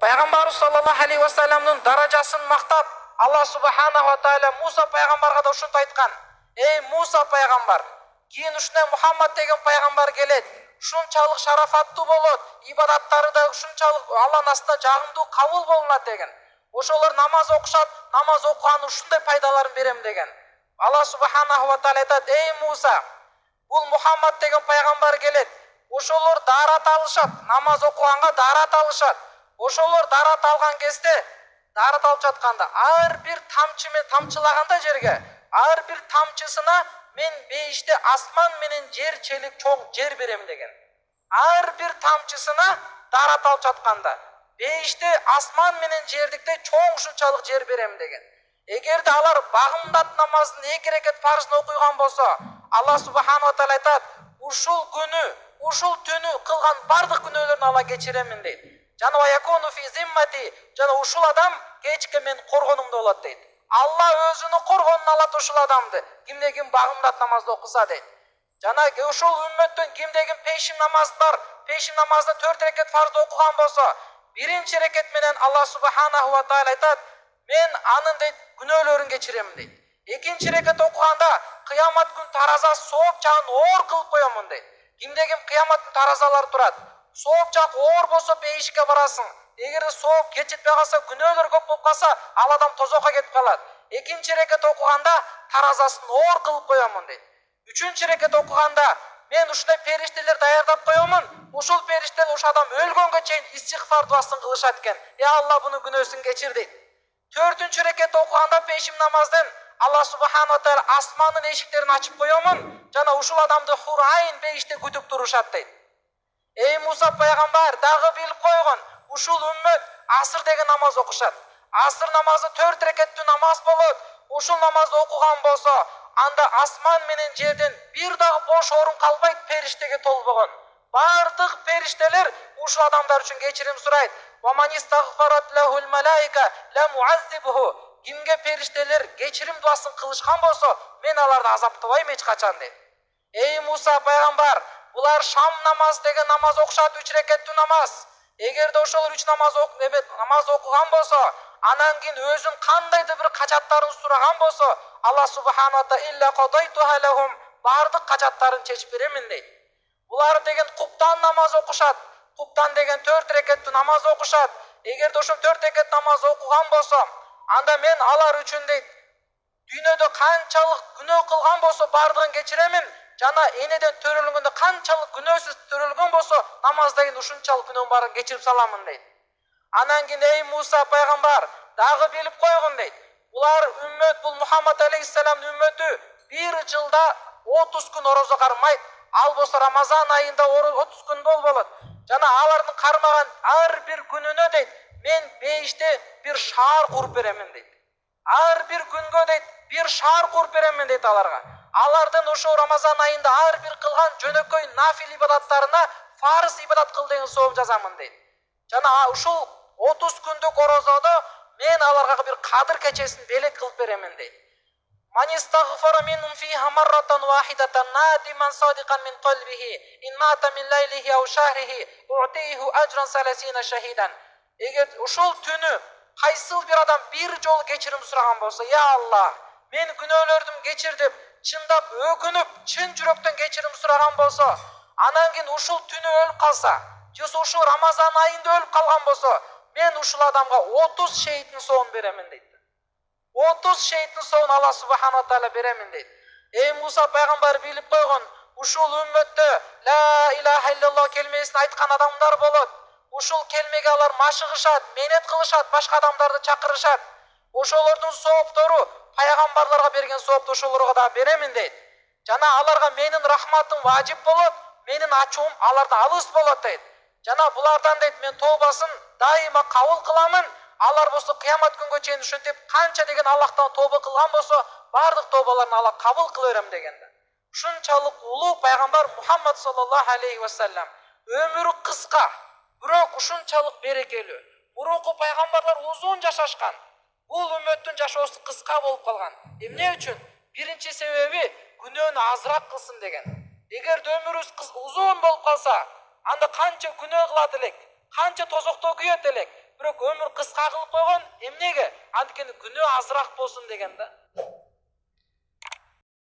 Пайғамбарымыз саллаллаху алейхи уассаламның даражасын мақтап, Алла субханаху ва тағала Муса пайғамбарға да ушинтип айткан: "Ей Муса пайғамбар, кийин ушундай Мухаммад деген пайғамбар келет. Ушунчалык шарафаттуу болот, ибадаттары да ушунчалык Алланын астында жагымдуу кабыл болунат" деген. Ошолор намаз окушат, намаз окуганын ушундай пайдаларын берем деген. Алла субханаху ва тағала айтат: "Ей Муса, бул Мухаммад деген пайғамбар келет. Ошолор дарат алышат, намаз окуганга дарат алышат. Ошолор дарат алган кезде, дарат алып жатканда ар бир тамчымен тамчылаганда жерге, ар бир тамчысына мен бейиште асман менен жер челик чоң жер берем" деген. Ар бир тамчысына дарат алып жатканда бейиште асман менен жердикте чоң ушунчалык жер берем деген. Эгерде алар багымдат намаздын 2 рекет фарзын окуйган болсо, Алла субханаху ва тағала айтат: "Ушул күнү, ушул түнү кылган бардык күнөөлөрүн ала кечиремин" дейт. Жана ваякуну фи зиммати, жана ушул адам кечке мен коргонумда болот дейт. Алла өзүнүн коргонуна алат ушул адамды, кимде ким багымдат намазды окуса дейт. Жана ушул үммөттөн кимде ким пешим намазы бар, пешим намазды 4 рекет фарзды окуган болсо, биринчи рекет менен Алла субханаху ва тағала айтат: "Мен анын дейт күнөөлөрүн кечиремин" дейт. Экинчи рекет окуганда кыямат күн тараза сооп жагын оор кылып коёмун дейт. Кимде ким кыяматтын таразалары турат. Сооп жак оор болсо бейишке барасың. Эгерде сооп кетпей калса, күнөөлөр көп болуп калса, ал адам тозокко кетип калат. Экинчи рекет окуганда таразасын оор кылып коёмун дейт. Үчүнчү рекет окуганда мен ушундай периштелер даярдап коёмун. Ушул периштелер ушу адам өлгөнгө чейин истигфар дуасын кылышат экен. "Я Алла, буну күнөөсүн кечир" дейт. Төртүнчү рекет окуганда пешим намаздын Алла субханаху ва тағала асмандын эшиктерин ачып коёмун, жана ушул адамды Хурайын бейиште күтүп турушат дейт. Эй Муса пайгамбар, дагы билип койгон, ушул үммөт асыр деген намаз окушат. Асыр намазы 4 рекеттүү намаз болот. Ушул намазды окуган болсо, анда асман менен жерден бир дагы бош орун калбайт, периштеге толбогон. Бардык периштелер ушул адамдар үчүн кечирим сурайт. "Ва ман истагфарат лахул малаика ла муаззибуху", кимге периштелер кечирим дуасын кылышкан болсо, мен аларды азаптабайм эч качан дейт. Эй Муса пайгамбар, булар шам намаз деген намаз окушат, 3 рекеттүү намаз. Эгерде ошол 3 намаз окуган болсо, анан кийин өзүн кандайдыр бир качаттарын сураган болсо, Алла субханаху ва тағала илля кадайтуха лахум, бардык качаттарын чечип беремин дейт. Булар деген куптан намаз окушат. Куптан деген 4 рекеттүү намаз окушат. Эгерде ошол 4 рекет намаз окуган болсо, анда мен алар үчүн дейт, дүйнөдө канчалык күнөө кылган болсо бардыгын кечиремин. Жана энеден төрөлгөндө канчалык күнөөсүз төрөлгөн болсо, намаздагы ушунчалык күнөөнүн баарын кечирип саламын дейт. Анан кийин эй Муса пайгамбар, дагы билип койгон дейт. Булар үммөт, бул Мухаммад алейхиссаламдын үммөтү 1 жылда 30 күн орозо кармайт. Ал болсо Рамазан айында 30 күн болот. Жана алардын кармаган ар бир күнүнө дейт, мен бейиште бир шаар куруп беремин дейт. Ар бир күнгө дейт, бир шаар куруп беремин дейт аларга. Алардын ошо Рамазан айында ар бир кылган жөнөкөй нафил ибадаттарына фарыз ибадат кыл деген сооп жазамын дейт. Жана ушул 30 күндүк орозодо мен аларга бир кадыр кечесин белек кылып беремин дейт. "Ман истагфара минхум фиха марратан вахидатан надиман садикан мин қалбихи ин мата мин лайлихи ау шахрихи у'тиху ажран саласина шахидан." Эгер ушул түнү кайсыл бир адам бир жолу кечирим сураган болсо, "Я Алла, мен күнөөлөрдүм кечир" деп чындап өкүнүп, чын жүрөктөн кечирим сураган болсо, анан кийин ушул түнү өлүп калса, же ушул Рамазан айында өлүп калган болсо, мен ушул адамга 30 шейиттин соон беремин дейт. 30 шейиттин соон Алла субханаху ва тағала беремин дейт. Эй Муса пайгамбар билип койгон, ушул үммөттө ла илаха иллаллах келмесин айткан адамдар болот. Ушул келмеге алар машыгышат, менет кылышат, башка адамдарды чакырышат. Ошолордун сооптору пайгамбарларга берген соопты ошолорго да беремин дейт. Жана аларга менин рахматым важип болот, менин ачуум алардан алыс болот дейт. Жана булардан дейт, мен тообасын дайыма кабыл кыламын. Алар болсо кыямат күнгө чейин ушинтип канча деген Аллахтан тобо кылган болсо, бардык тобаларын Алла кабыл кыла берем дегенде. Ушунчалык улуу пайгамбар Мухаммад саллаллаху алейхи ва саллям өмүрү кыска, бирок ушунчалык берекелүү. Мурунку пайгамбарлар узун жашашкан. Бул үммөттүн жашоосу кыска болуп калган. Эмне үчүн? Биринчи себеби күнөөнү азыраак кылсын деген. Эгерде өмүрүбүз узун болуп калса, анда канча күнөө кылат элек, канча тозокто күйөт элек. бирок өмүр кыска кылып койгон эмнеге? Анткени күнөө азыраак болсун деген да.